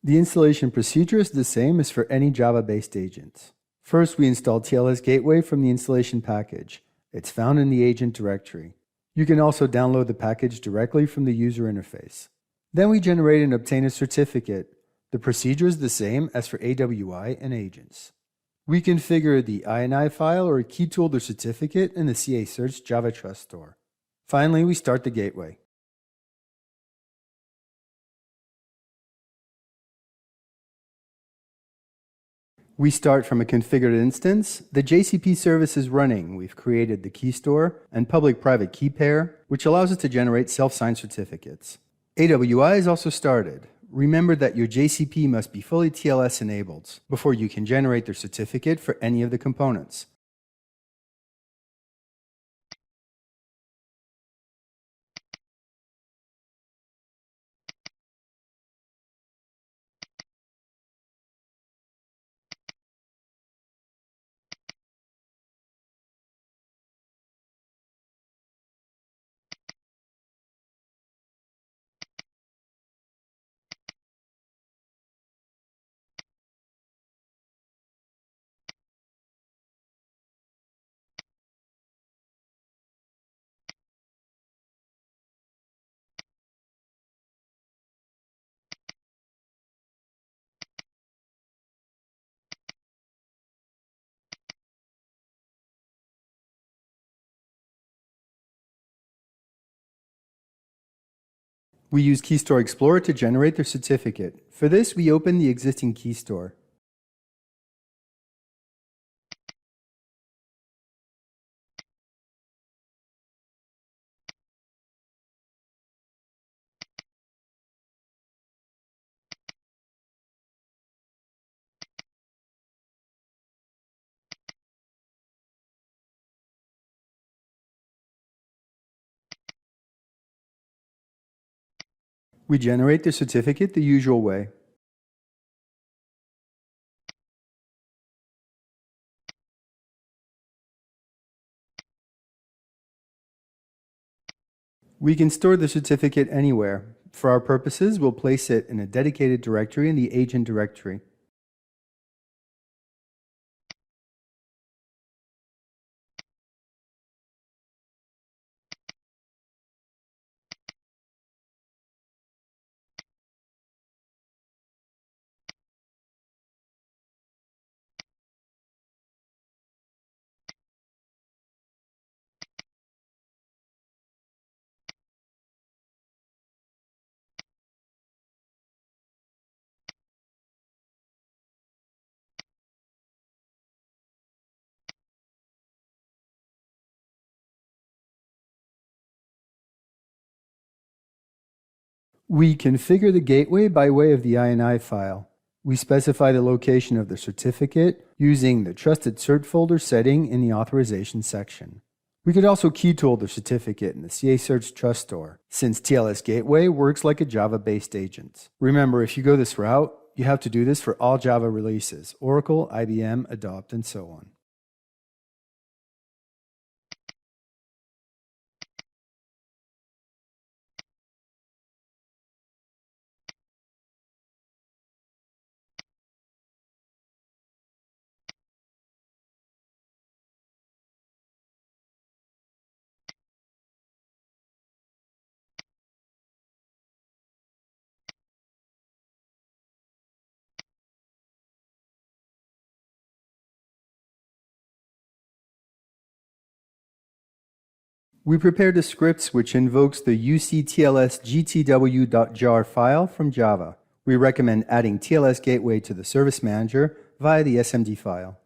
The installation procedure is the same as for any Java-based agent. First, we install TLS Gateway from the installation package. It's found in the agent directory. You can also download the package directly from the user interface. Then we generate and obtain a certificate. The procedure is the same as for AWI and agents. We configure the INI file or key tool the certificate in the CA Search Java Trust Store. Finally, we start the gateway. We start from a configured instance. The JCP service is running. We've created the key store and public-private key pair, which allows us to generate self-signed certificates. AWI is also started. Remember that your JCP must be fully TLS enabled before you can generate their certificate for any of the components. We use Key Store Explorer to generate their certificate. For this, we open the existing key store. We generate the certificate the usual way. We can store the certificate anywhere. For our purposes, we'll place it in a dedicated directory in the agent directory. We configure the gateway by way of the INI file. We specify the location of the certificate using the Trusted Cert folder setting in the authorization section. We could also key tool the certificate in the CA Search Trust Store, since TLS Gateway works like a Java-based agent. Remember, if you go this route, you have to do this for all Java releases, Oracle, IBM, Adopt, and so on. We prepared the scripts which invokes the uctlsgtw.jar file from Java. We recommend adding TLS Gateway to the Service Manager via the SMD file.